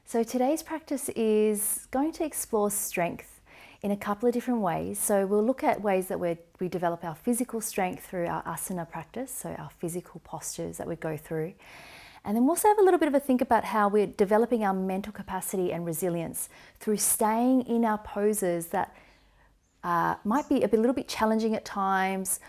So today's practice is going to explore strength in a couple of different ways. So we'll look at ways that we develop our physical strength through our asana practice, so our physical postures that we go through. And then we'll also have a little bit of a think about how we're developing our mental capacity and resilience through staying in our poses that might be a little bit challenging at times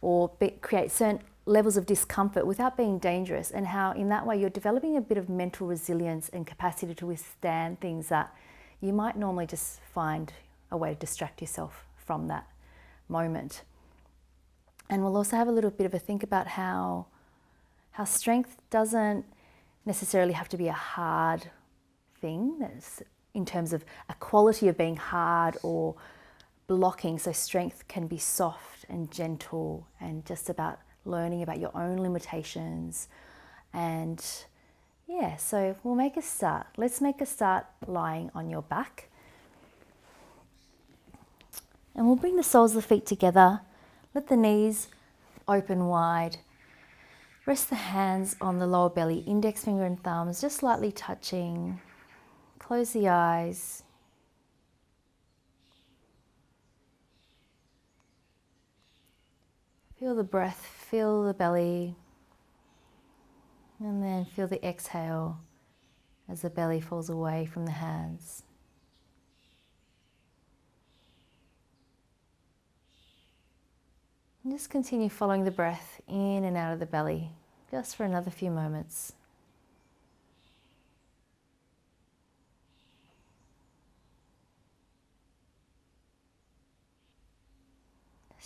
or create certain levels of discomfort without being dangerous, and how in that way you're developing a bit of mental resilience and capacity to withstand things that you might normally just find a way to distract yourself from that moment. And we'll also have a little bit of a think about how strength doesn't necessarily have to be a hard thing, that's in terms of a quality of being hard or blocking. So strength can be soft and gentle and just about learning about your own limitations. And yeah, so we'll make a start. Let's make a start lying on your back. And we'll bring the soles of the feet together. Let the knees open wide. Rest the hands on the lower belly, index finger and thumbs just lightly touching. Close the eyes. Feel the breath, feel the belly, and then feel the exhale as the belly falls away from the hands. And just continue following the breath in and out of the belly, just for another few moments.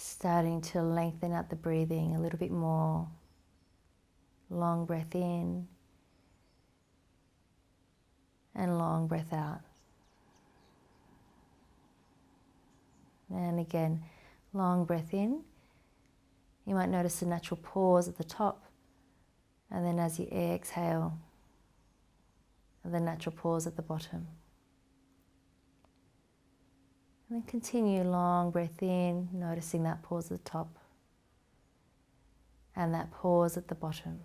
Starting to lengthen out the breathing a little bit more. Long breath in and long breath out. And again, long breath in. You might notice a natural pause at the top, and then as you exhale, the natural pause at the bottom. And then continue long breath in, noticing that pause at the top and that pause at the bottom.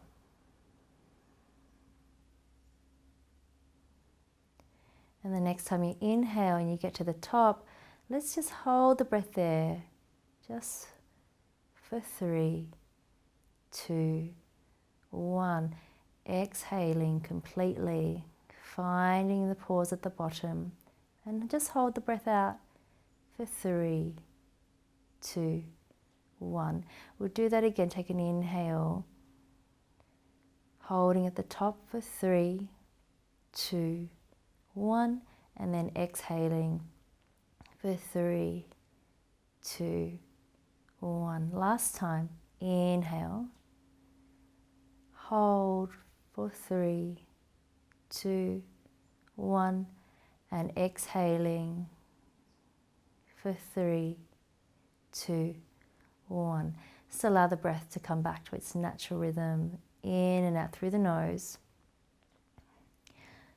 And the next time you inhale and you get to the top, let's just hold the breath there, just for 3, 2, 1. Exhaling completely, finding the pause at the bottom, and just hold the breath out for 3, 2, 1. We'll do that again. Take an inhale, holding at the top for 3, 2, 1, and then exhaling for 3, 2, 1. Last time. Inhale, hold for 3, 2, 1, and exhaling for 3, 2, 1. Just allow the breath to come back to its natural rhythm, in and out through the nose.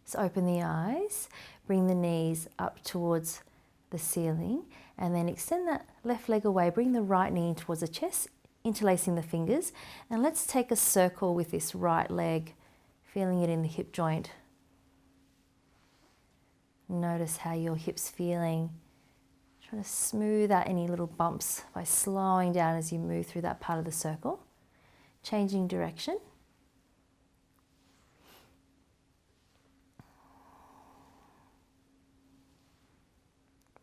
So open the eyes, bring the knees up towards the ceiling, and then extend that left leg away. Bring the right knee in towards the chest, interlacing the fingers, and let's take a circle with this right leg, feeling it in the hip joint. Notice how your hip's feeling. Try to smooth out any little bumps by slowing down as you move through that part of the circle. Changing direction.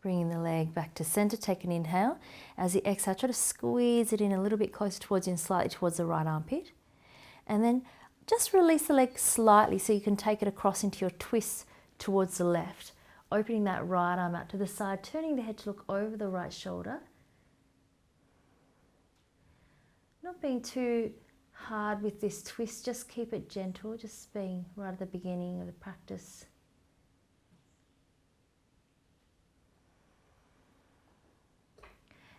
Bringing the leg back to center, take an inhale. As you exhale, try to squeeze it in a little bit closer towards you and slightly towards the right armpit. And then just release the leg slightly so you can take it across into your twist towards the left. Opening that right arm out to the side, turning the head to look over the right shoulder. Not being too hard with this twist, just keep it gentle, just being right at the beginning of the practice.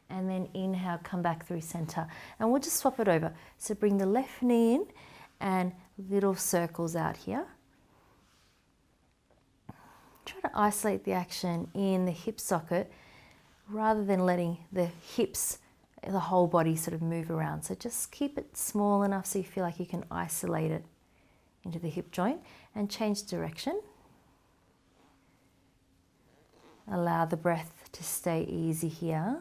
And then inhale, come back through center. And we'll just swap it over. So bring the left knee in and little circles out here. Try to isolate the action in the hip socket rather than letting the hips, the whole body sort of move around. So just keep it small enough so you feel like you can isolate it into the hip joint, and change direction. Allow the breath to stay easy here.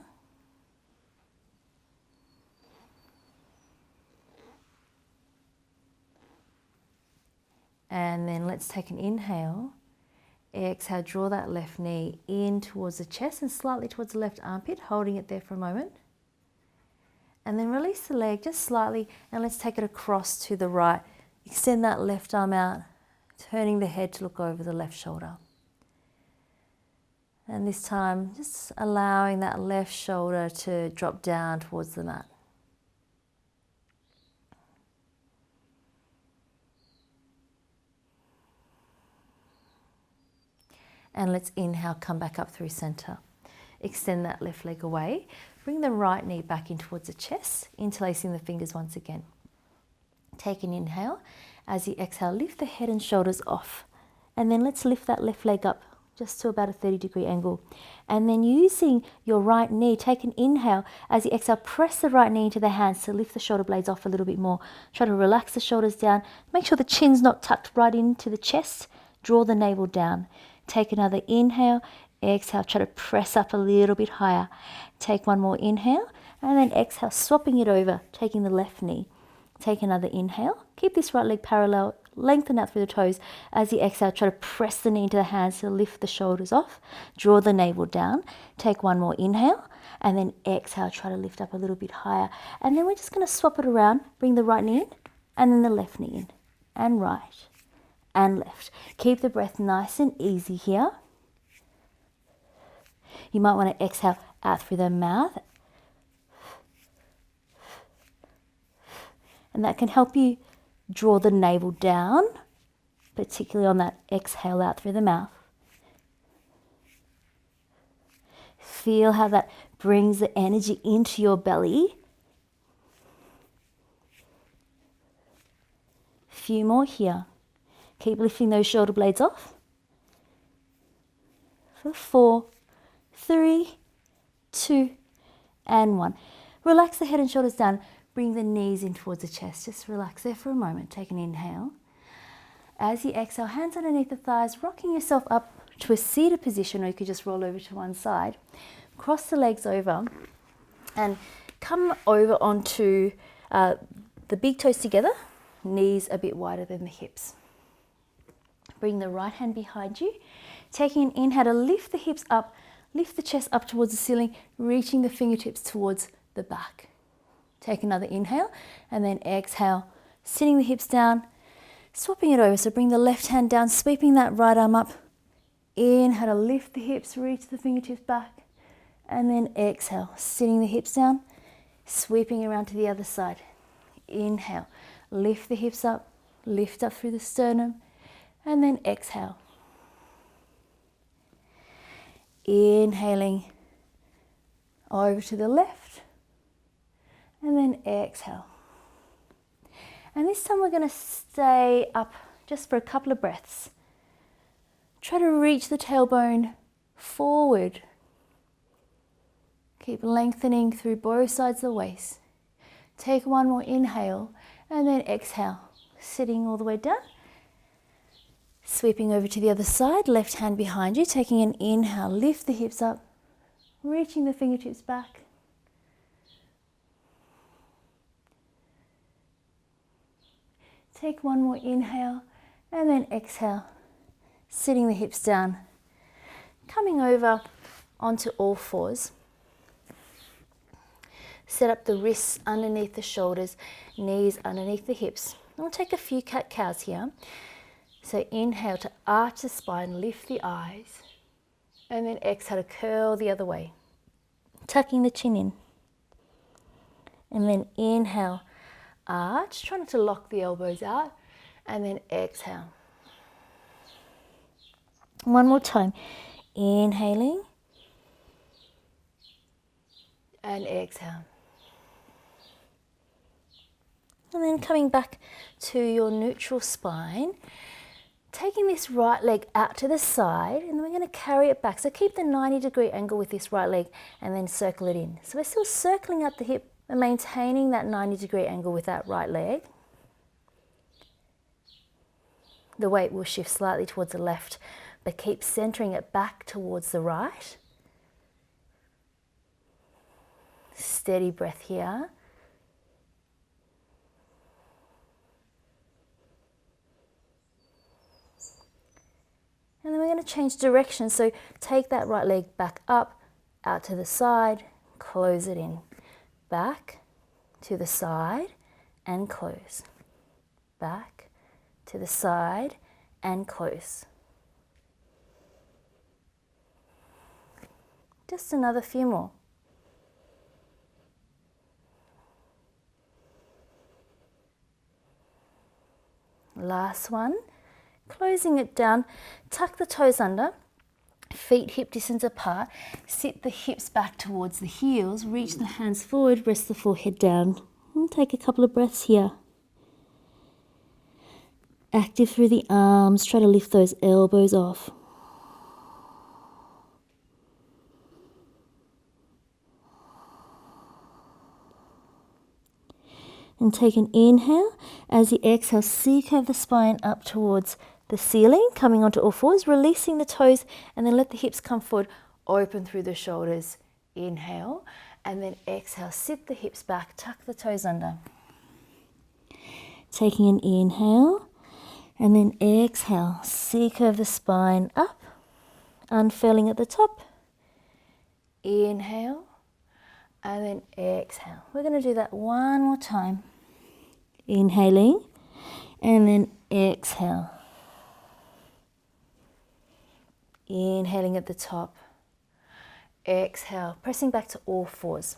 And then let's take an inhale. Exhale, draw that left knee in towards the chest and slightly towards the left armpit, holding it there for a moment. And then release the leg just slightly and let's take it across to the right. Extend that left arm out, turning the head to look over the left shoulder. And this time, just allowing that left shoulder to drop down towards the mat. And let's inhale, come back up through center. Extend that left leg away. Bring the right knee back in towards the chest, interlacing the fingers once again. Take an inhale. As you exhale, lift the head and shoulders off. And then let's lift that left leg up just to about a 30-degree angle. And then using your right knee, take an inhale. As you exhale, press the right knee into the hands to lift the shoulder blades off a little bit more. Try to relax the shoulders down. Make sure the chin's not tucked right into the chest. Draw the navel down. Take another inhale. Exhale, try to press up a little bit higher. Take one more inhale. And then exhale, swapping it over, taking the left knee. Take another inhale. Keep this right leg parallel. Lengthen out through the toes. As you exhale, try to press the knee into the hands to lift the shoulders off. Draw the navel down. Take one more inhale. And then exhale, try to lift up a little bit higher. And then we're just going to swap it around. Bring the right knee in. And then the left knee in. And right. And left. Keep the breath nice and easy here. You might want to exhale out through the mouth. And that can help you draw the navel down, particularly on that exhale out through the mouth. Feel how that brings the energy into your belly. A few more here. Keep lifting those shoulder blades off. For 4, 3, 2, and 1. Relax the head and shoulders down. Bring the knees in towards the chest. Just relax there for a moment. Take an inhale. As you exhale, hands underneath the thighs, rocking yourself up to a seated position, or you could just roll over to one side. Cross the legs over and come over onto the big toes together, knees a bit wider than the hips. Bring the right hand behind you. Taking an inhale to lift the hips up, lift the chest up towards the ceiling, reaching the fingertips towards the back. Take another inhale and then exhale, sitting the hips down, swapping it over. So bring the left hand down, sweeping that right arm up. Inhale to lift the hips, reach the fingertips back. And then exhale, sitting the hips down, sweeping around to the other side. Inhale, lift the hips up, lift up through the sternum, and then exhale. Inhaling over to the left, and then exhale. And this time we're going to stay up just for a couple of breaths. Try to reach the tailbone forward. Keep lengthening through both sides of the waist. Take one more inhale and then exhale, sitting all the way down. Sweeping over to the other side, left hand behind you, taking an inhale, lift the hips up, reaching the fingertips back. Take one more inhale and then exhale, sitting the hips down, coming over onto all fours. Set up the wrists underneath the shoulders, knees underneath the hips. And we'll take a few cat-cows here. So inhale to arch the spine, lift the eyes, and then exhale to curl the other way, tucking the chin in. And then inhale, arch, try not to lock the elbows out, and then exhale. One more time, inhaling, and exhale. And then coming back to your neutral spine, taking this right leg out to the side, and then we're going to carry it back. So keep the 90-degree angle with this right leg and then circle it in. So we're still circling up the hip and maintaining that 90-degree angle with that right leg. The weight will shift slightly towards the left, but keep centering it back towards the right. Steady breath here. And then we're going to change direction. So take that right leg back up, out to the side, close it in. Back to the side and close. Back to the side and close. Just another few more. Last one. Closing it down, tuck the toes under, feet hip distance apart, sit the hips back towards the heels, reach the hands forward, rest the forehead down. And take a couple of breaths here. Active through the arms, try to lift those elbows off. And take an inhale. As you exhale, C-curve the spine up towards the ceiling, coming onto all fours, releasing the toes, and then let the hips come forward, open through the shoulders. Inhale, and then exhale, sit the hips back, tuck the toes under. Taking an inhale, and then exhale, C-curve the spine up, unfurling at the top. Inhale, and then exhale. We're going to do that one more time. Inhaling, and then exhale. Inhaling at the top. Exhale, pressing back to all fours.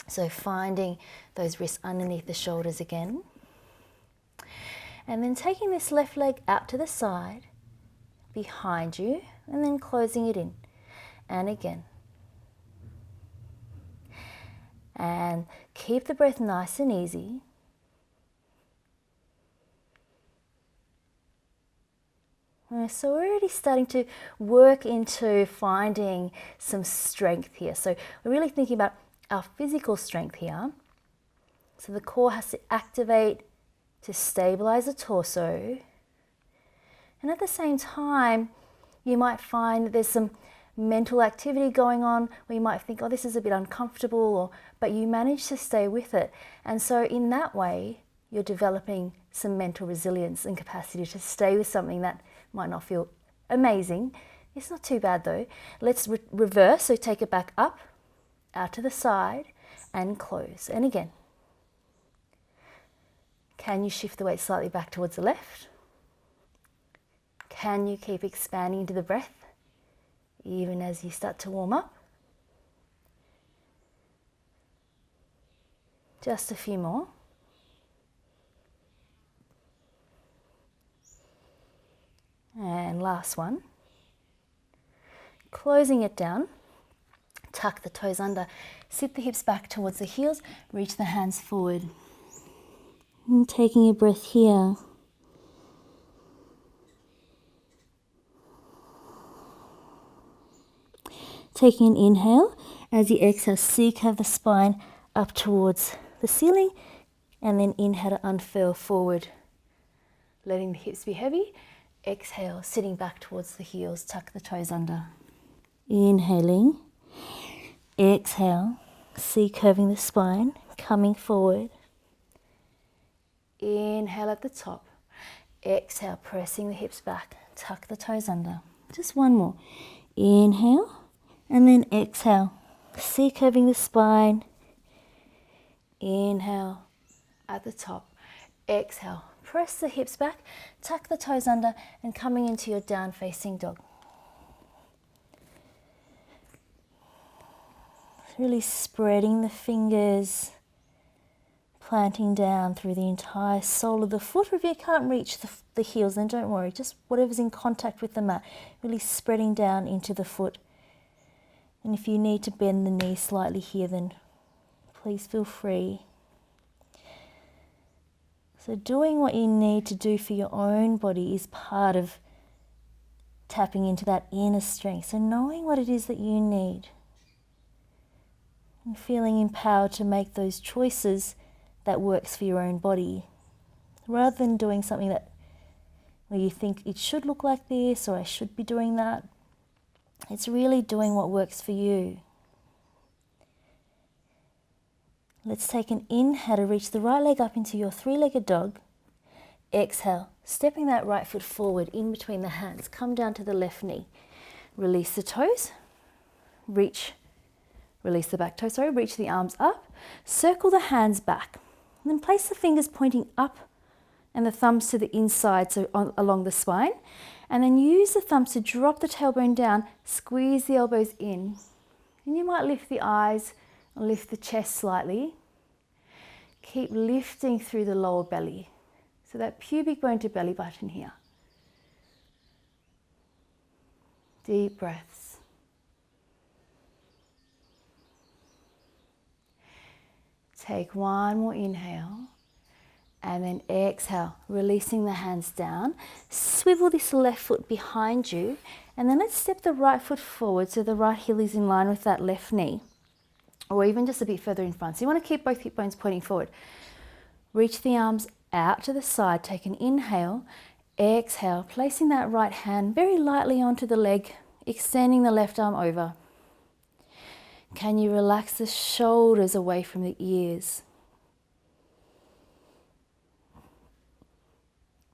So finding those wrists underneath the shoulders again. And then taking this left leg out to the side, behind you, and then closing it in. And again. And keep the breath nice and easy. So we're already starting to work into finding some strength here. So we're really thinking about our physical strength here. So the core has to activate to stabilize the torso. And at the same time, you might find that there's some mental activity going on where you might think, oh, this is a bit uncomfortable, but you manage to stay with it. And so in that way, you're developing some mental resilience and capacity to stay with something that might not feel amazing. It's not too bad though. Let's reverse, so take it back up, out to the side, and close. And again. Can you shift the weight slightly back towards the left? Can you keep expanding into the breath, even as you start to warm up? Just a few more. And last one. Closing it down, tuck the toes under, sit the hips back towards the heels, reach the hands forward. And taking a breath here. Taking an inhale, as you exhale, C-curve the spine up towards the ceiling, and then inhale to unfurl forward, letting the hips be heavy. Exhale, sitting back towards the heels, tuck the toes under. Inhaling, exhale, C-curving the spine, coming forward. Inhale at the top, exhale, pressing the hips back, tuck the toes under. Just one more. Inhale, and then exhale, C-curving the spine. Inhale at the top, exhale. Press the hips back, tuck the toes under, and coming into your down facing dog. Really spreading the fingers, planting down through the entire sole of the foot. Or if you can't reach the heels, then don't worry, just whatever's in contact with the mat, really spreading down into the foot. And if you need to bend the knee slightly here, then please feel free. So doing what you need to do for your own body is part of tapping into that inner strength. So knowing what it is that you need and feeling empowered to make those choices that works for your own body, rather than doing something that or you think it should look like this, or I should be doing that. It's really doing what works for you. Let's take an inhale to reach the right leg up into your three-legged dog. Exhale, stepping that right foot forward in between the hands. Come down to the left knee. Release the toes. Release the back toe, reach the arms up. Circle the hands back. And then place the fingers pointing up and the thumbs to the inside, so along the spine. And then use the thumbs to drop the tailbone down, squeeze the elbows in. And you might lift the eyes or lift the chest slightly. Keep lifting through the lower belly. So that pubic bone to belly button here. Deep breaths. Take one more inhale. And then exhale, releasing the hands down. Swivel this left foot behind you. And then let's step the right foot forward so the right heel is in line with that left knee. Or even just a bit further in front. So you want to keep both hip bones pointing forward. Reach the arms out to the side. Take an inhale. Exhale, placing that right hand very lightly onto the leg. Extending the left arm over. Can you relax the shoulders away from the ears?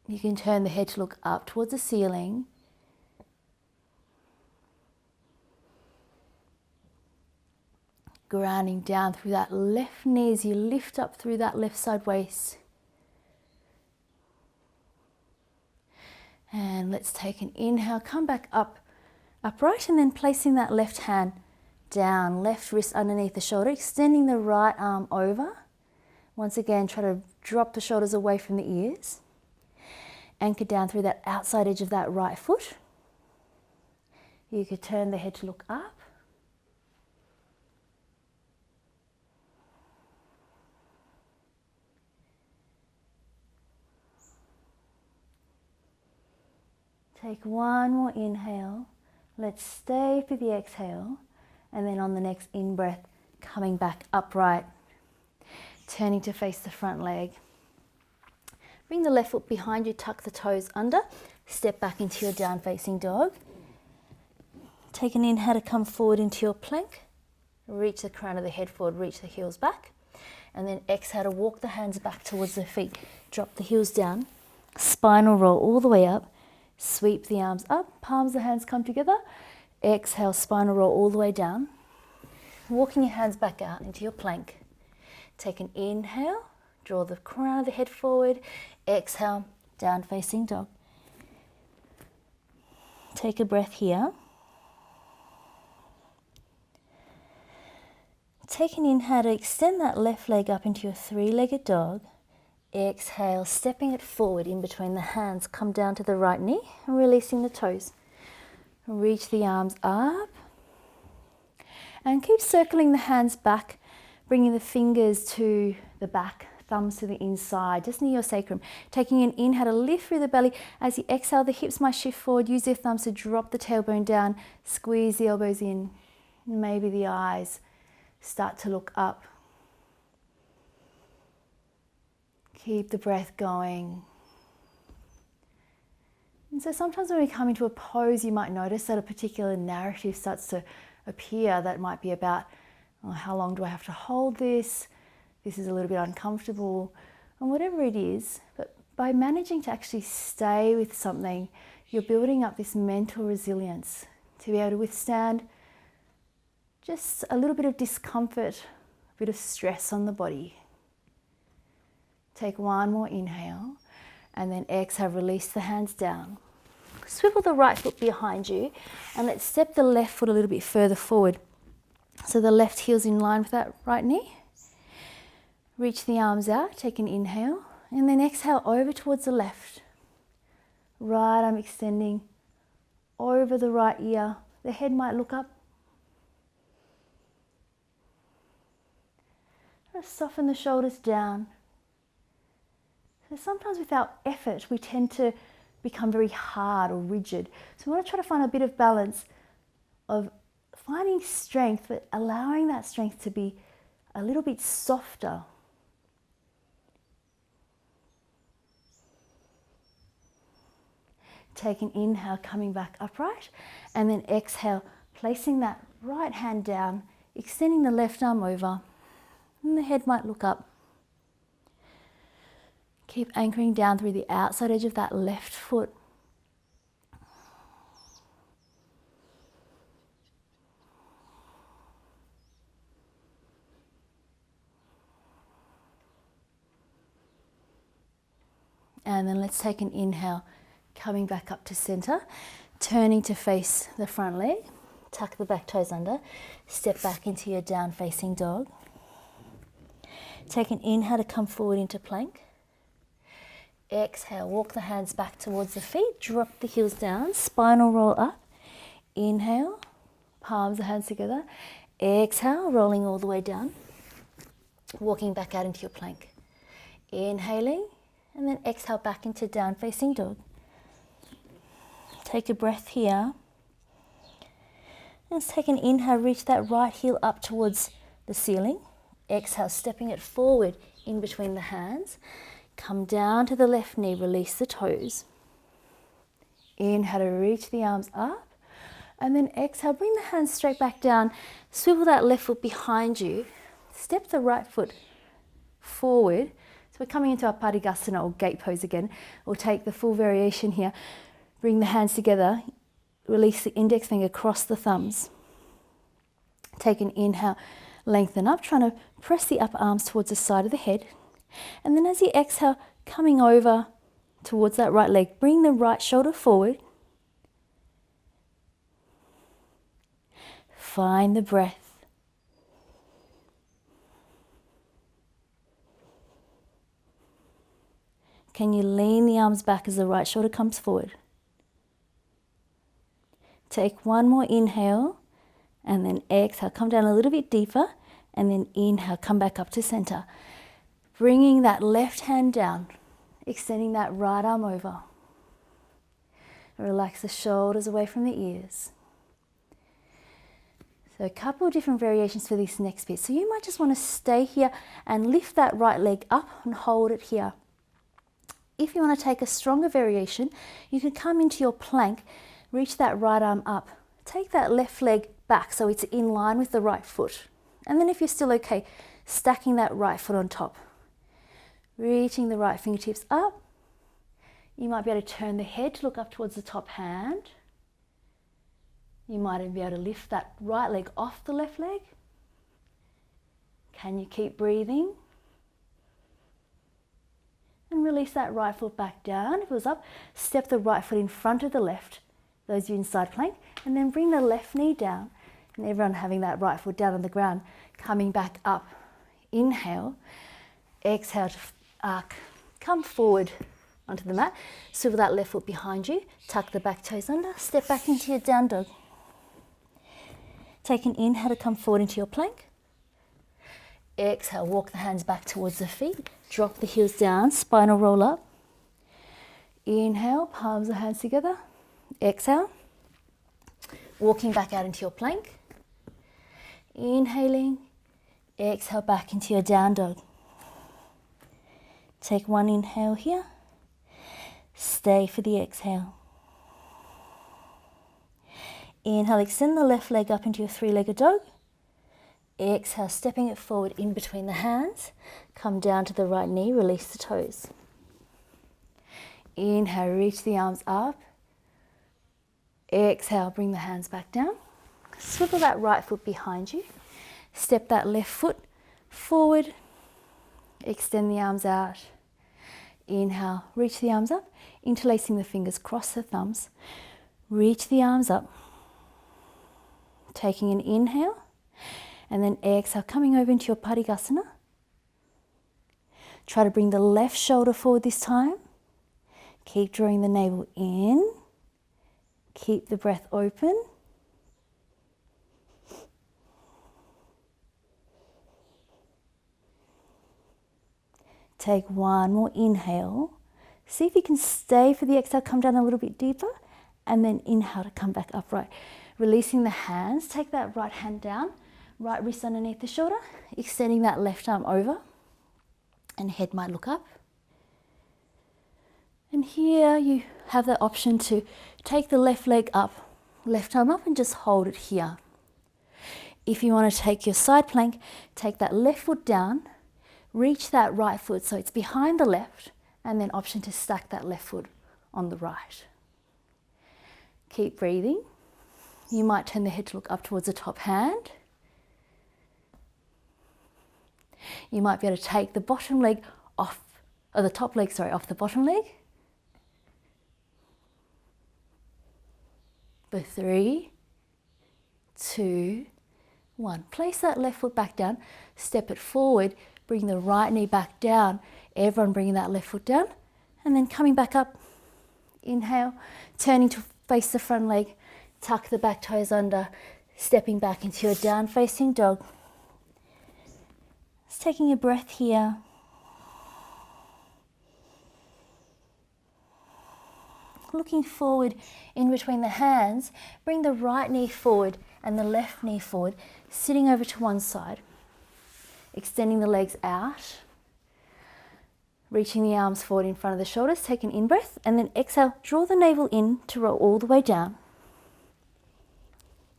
You can turn the head to look up towards the ceiling. Grounding down through that left knee as you lift up through that left side waist. And let's take an inhale, come back up, upright, and then placing that left hand down, left wrist underneath the shoulder, extending the right arm over. Once again, try to drop the shoulders away from the ears. Anchor down through that outside edge of that right foot. You could turn the head to look up. Take one more inhale. Let's stay for the exhale. And then on the next in-breath, coming back upright. Turning to face the front leg. Bring the left foot behind you, tuck the toes under. Step back into your down-facing dog. Take an inhale to come forward into your plank. Reach the crown of the head forward, reach the heels back. And then exhale to walk the hands back towards the feet. Drop the heels down. Spinal roll all the way up. Sweep the arms up. Palms of the hands come together. Exhale, spinal roll all the way down. Walking your hands back out into your plank. Take an inhale. Draw the crown of the head forward. Exhale, down facing dog. Take a breath here. Take an inhale to extend that left leg up into your three-legged dog. Exhale, stepping it forward in between the hands. Come down to the right knee and releasing the toes. Reach the arms up. And keep circling the hands back, bringing the fingers to the back. Thumbs to the inside, just near your sacrum. Taking an inhale to lift through the belly. As you exhale, the hips might shift forward. Use your thumbs to drop the tailbone down. Squeeze the elbows in. Maybe the eyes start to look up. Keep the breath going. And so sometimes when we come into a pose, you might notice that a particular narrative starts to appear that might be about, oh, how long do I have to hold this? This is a little bit uncomfortable, and whatever it is. But by managing to actually stay with something, you're building up this mental resilience to be able to withstand just a little bit of discomfort, a bit of stress on the body. Take one more inhale, and then exhale, release the hands down. Swivel the right foot behind you, and let's step the left foot a little bit further forward. So the left heel's in line with that right knee. Reach the arms out, take an inhale, and then exhale over towards the left. Right arm extending over the right ear. The head might look up. Just soften the shoulders down. So sometimes without effort, we tend to become very hard or rigid. So we want to try to find a bit of balance of finding strength, but allowing that strength to be a little bit softer. Take an inhale, coming back upright, and then exhale, placing that right hand down, extending the left arm over, and the head might look up. Keep anchoring down through the outside edge of that left foot. And then let's take an inhale, coming back up to center, turning to face the front leg, tuck the back toes under, step back into your down facing dog. Take an inhale to come forward into plank. Exhale, walk the hands back towards the feet, drop the heels down, spinal roll up. Inhale, palms of hands together. Exhale, rolling all the way down, walking back out into your plank. Inhaling, and then exhale back into down facing dog. Take a breath here. Let's take an inhale, reach that right heel up towards the ceiling. Exhale, stepping it forward in between the hands. Come down to the left knee, release the toes. Inhale to reach the arms up. And then exhale, bring the hands straight back down. Swivel that left foot behind you. Step the right foot forward. So we're coming into our Padikasana or gate pose again. We'll take the full variation here. Bring the hands together. Release the index finger across the thumbs. Take an inhale, lengthen up, trying to press the upper arms towards the side of the head. And then as you exhale, coming over towards that right leg, bring the right shoulder forward. Find the breath. Can you lean the arms back as the right shoulder comes forward? Take one more inhale and then exhale. Come down a little bit deeper and then inhale. Come back up to center. Bringing that left hand down, extending that right arm over. Relax the shoulders away from the ears. So a couple of different variations for this next bit. So you might just want to stay here and lift that right leg up and hold it here. If you want to take a stronger variation, you can come into your plank, reach that right arm up, take that left leg back so it's in line with the right foot. And then if you're still okay, stacking that right foot on top. Reaching the right fingertips up. You might be able to turn the head to look up towards the top hand. You might even be able to lift that right leg off the left leg. Can you keep breathing? And release that right foot back down. If it was up, step the right foot in front of the left, those of you in side plank, and then bring the left knee down. And everyone having that right foot down on the ground, coming back up. Inhale, exhale to arc, come forward onto the mat, swivel that left foot behind you, tuck the back toes under, step back into your down dog. Take an inhale to come forward into your plank. Exhale, walk the hands back towards the feet. Drop the heels down, spinal roll up. Inhale, palms of hands together. Exhale, walking back out into your plank. Inhaling, exhale back into your down dog. Take one inhale here. Stay for the exhale. Inhale, extend the left leg up into your three-legged dog. Exhale, stepping it forward in between the hands. Come down to the right knee, release the toes. Inhale, reach the arms up. Exhale, bring the hands back down. Swivel that right foot behind you. Step that left foot forward. Extend the arms out. Inhale, reach the arms up. Interlacing the fingers, cross the thumbs. Reach the arms up. Taking an inhale. And then exhale, coming over into your Padikasana. Try to bring the left shoulder forward this time. Keep drawing the navel in. Keep the breath open. Take one more inhale. See if you can stay for the exhale, come down a little bit deeper, and then inhale to come back upright. Releasing the hands, take that right hand down, right wrist underneath the shoulder, extending that left arm over, and head might look up. And here you have the option to take the left leg up, left arm up, and just hold it here. If you want to take your side plank, take that left foot down, reach that right foot so it's behind the left, and then option to stack that left foot on the right. Keep breathing. You might turn the head to look up towards the top hand. You might be able to take the bottom leg off, or the top leg, sorry, off the bottom leg. For 3, 2, 1. Place that left foot back down, step it forward, bring the right knee back down. Everyone bringing that left foot down, and then coming back up. Inhale, turning to face the front leg, tuck the back toes under, stepping back into your down facing dog. Just taking a breath here. Looking forward in between the hands, bring the right knee forward and the left knee forward, sitting over to one side, extending the legs out, reaching the arms forward in front of the shoulders. Take an in-breath and then exhale, draw the navel in to roll all the way down,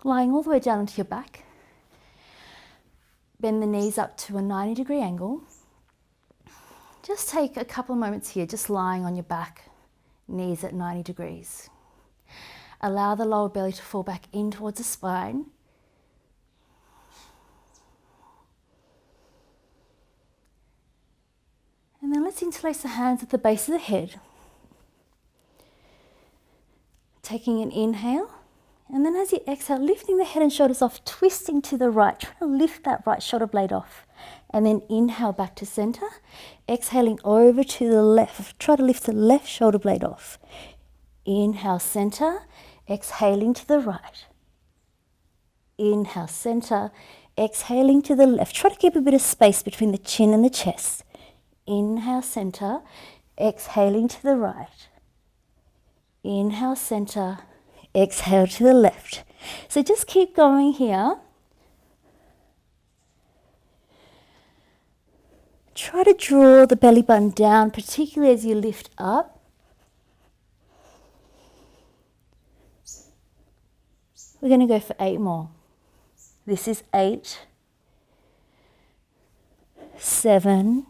lying all the way down onto your back. Bend the knees up to a 90-degree angle. Just take a couple of moments here, just lying on your back, knees at 90 degrees. Allow the lower belly to fall back in towards the spine. And then let's interlace the hands at the base of the head. Taking an inhale, and then as you exhale, lifting the head and shoulders off, twisting to the right, trying to lift that right shoulder blade off. And then inhale back to center, exhaling over to the left. Try to lift the left shoulder blade off. Inhale, center, exhaling to the right. Inhale, center, exhaling to the left. Try to keep a bit of space between the chin and the chest. Inhale, center, exhaling to the right. Inhale, center, exhale to the left. So just keep going here. Try to draw the belly button down, particularly as you lift up. We're going to go for 8 more. This is 8, 7,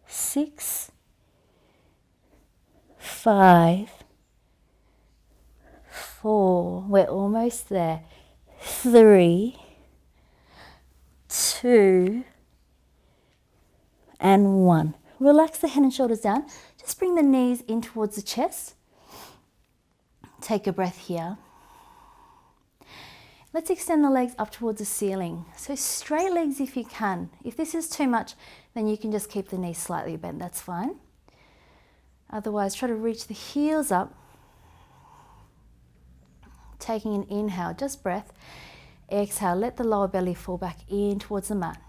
6, 5, 4, we're almost there, 3, 2, and 1. Relax the head and shoulders down. Just bring the knees in towards the chest. Take a breath here. Let's extend the legs up towards the ceiling. So straight legs if you can. If this is too much, then you can just keep the knees slightly bent, that's fine. Otherwise, try to reach the heels up. Taking an inhale, just breath. Exhale, let the lower belly fall back in towards the mat.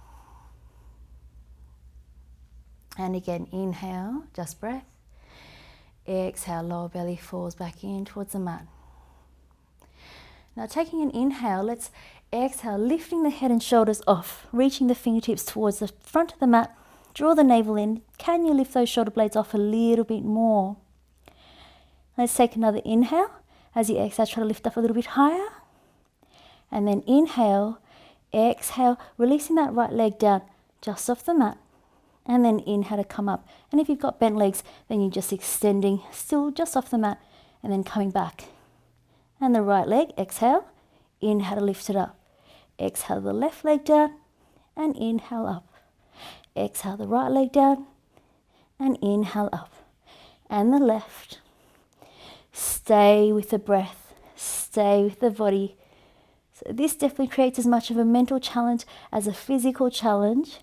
And again, inhale, just breath. Exhale, lower belly falls back in towards the mat. Now taking an inhale, let's exhale, lifting the head and shoulders off, reaching the fingertips towards the front of the mat. Draw the navel in. Can you lift those shoulder blades off a little bit more? Let's take another inhale. As you exhale, try to lift up a little bit higher. And then inhale, exhale, releasing that right leg down just off the mat. And then inhale to come up. And if you've got bent legs, then you're just extending, still just off the mat, and then coming back. And the right leg, exhale, inhale to lift it up. Exhale the left leg down, and inhale up. Exhale the right leg down, and inhale up. And the left. Stay with the breath, stay with the body. So this definitely creates as much of a mental challenge as a physical challenge.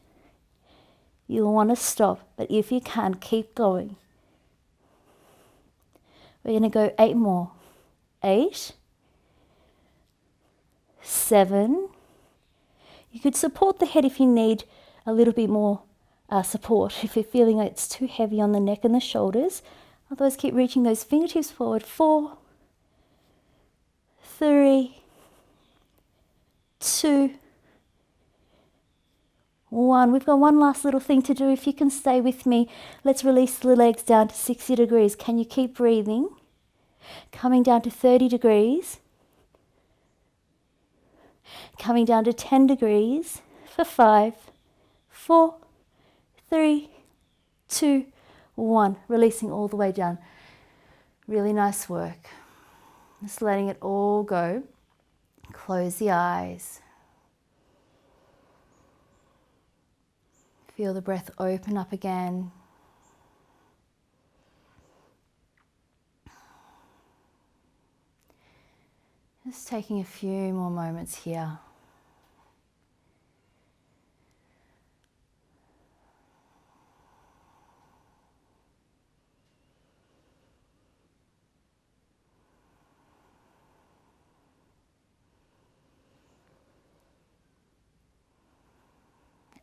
You'll want to stop, but if you can, keep going. We're going to go 8 more. 8, 7. You could support the head if you need a little bit more support, if you're feeling like it's too heavy on the neck and the shoulders. Otherwise, keep reaching those fingertips forward. 4, 3, 2, 1. We've got one last little thing to do. If you can stay with me, let's release the legs down to 60 degrees. Can you keep breathing? Coming down to 30 degrees. Coming down to 10 degrees for 5, 4, 3, 2, 1. Releasing all the way down. Really nice work. Just letting it all go. Close the eyes. Feel the breath open up again. Just taking a few more moments here.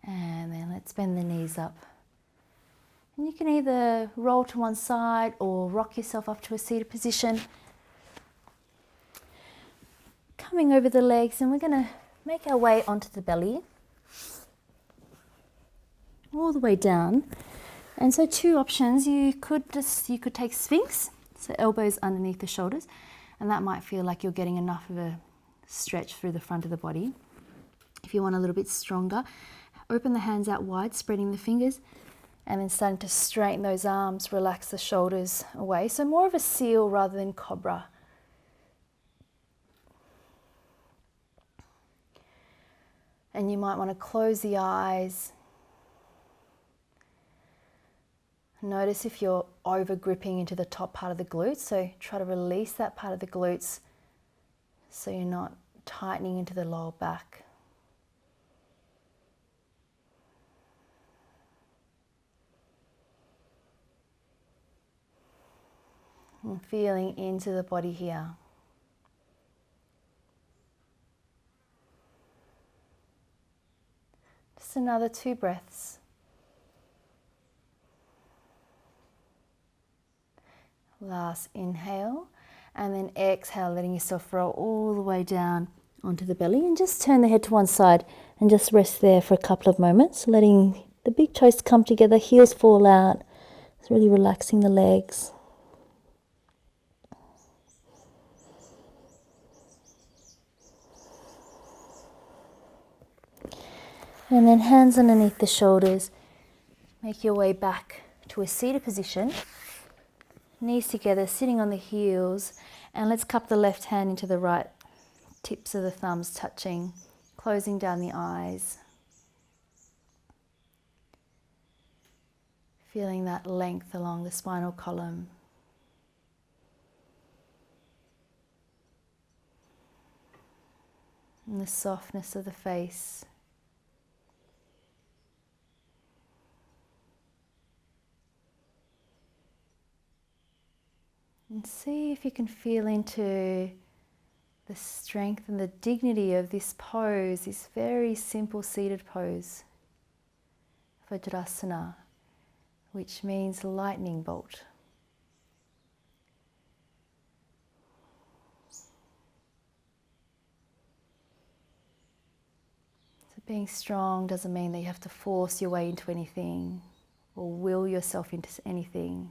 And then let's bend the knees up. And you can either roll to one side or rock yourself up to a seated position. Coming over the legs, and we're going to make our way onto the belly. All the way down. And so 2 options. You could take Sphinx, so elbows underneath the shoulders, and that might feel like you're getting enough of a stretch through the front of the body. If you want a little bit stronger, open the hands out wide, spreading the fingers, and then starting to straighten those arms, relax the shoulders away. So more of a seal rather than cobra. And you might want to close the eyes. Notice if you're over gripping into the top part of the glutes, so try to release that part of the glutes so you're not tightening into the lower back. And feeling into the body here. Just another 2 breaths. Last inhale, and then exhale, letting yourself roll all the way down onto the belly, and just turn the head to one side and just rest there for a couple of moments, letting the big toes come together, heels fall out. It's really relaxing the legs. And then hands underneath the shoulders. Make your way back to a seated position. Knees together, sitting on the heels. And let's cup the left hand into the right, tips of the thumbs touching, closing down the eyes. Feeling that length along the spinal column. And the softness of the face. And see if you can feel into the strength and the dignity of this pose, this very simple seated pose, Vajrasana, which means lightning bolt. So being strong doesn't mean that you have to force your way into anything or will yourself into anything.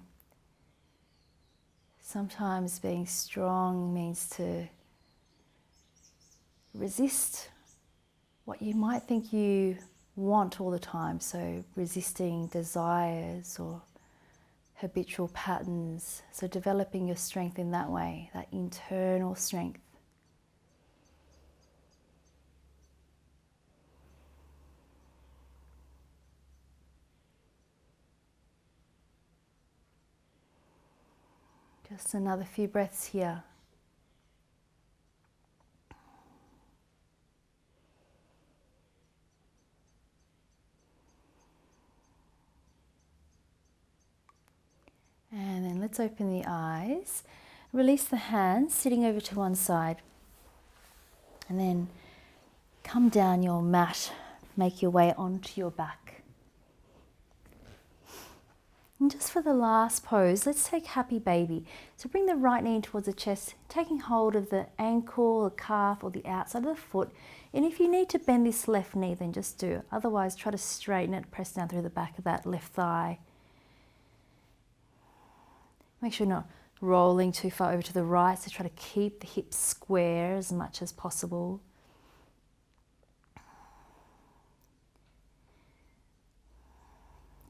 Sometimes being strong means to resist what you might think you want all the time. So resisting desires or habitual patterns. So developing your strength in that way, that internal strength. Just another few breaths here. And then let's open the eyes. Release the hands, sitting over to one side. And then come down your mat, make your way onto your back. And just for the last pose, let's take happy baby. So bring the right knee towards the chest, taking hold of the ankle, the calf, or the outside of the foot. And if you need to bend this left knee, then just do. Otherwise, try to straighten it, press down through the back of that left thigh. Make sure you're not rolling too far over to the right, so try to keep the hips square as much as possible.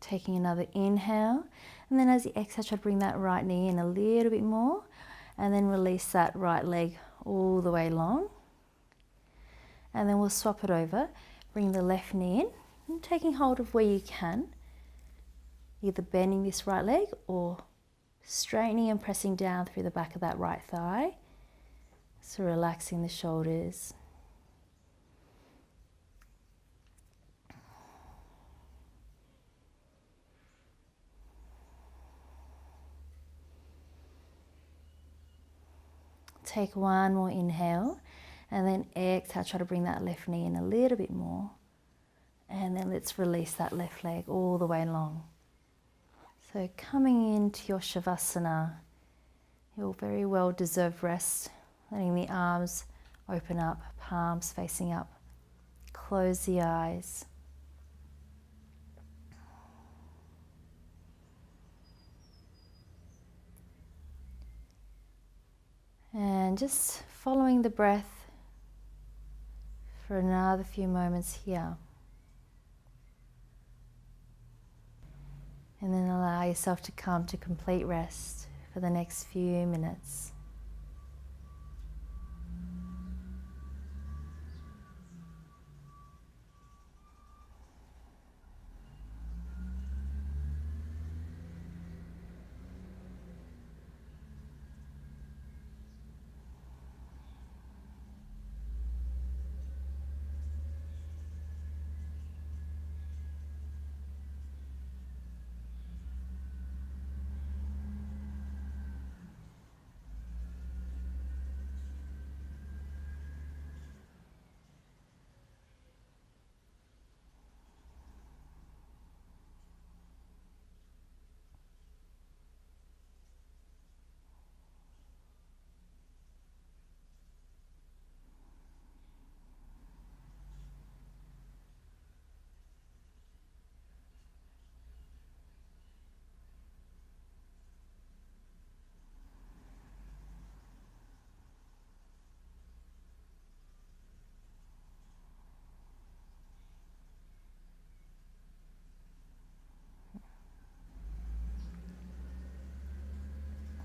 Taking another inhale, and then as you exhale, try to bring that right knee in a little bit more, and then release that right leg all the way long. And then we'll swap it over, bring the left knee in, and taking hold of where you can, either bending this right leg or straightening and pressing down through the back of that right thigh. So relaxing the shoulders. Take one more inhale, and then exhale, try to bring that left knee in a little bit more. And then let's release that left leg all the way long. So coming into your Shavasana, your very well deserved rest, letting the arms open up, palms facing up. Close the eyes. And just following the breath for another few moments here. And then allow yourself to come to complete rest for the next few minutes.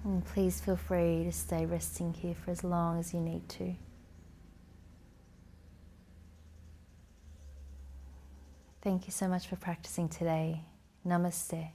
And please feel free to stay resting here for as long as you need to. Thank you so much for practicing today. Namaste.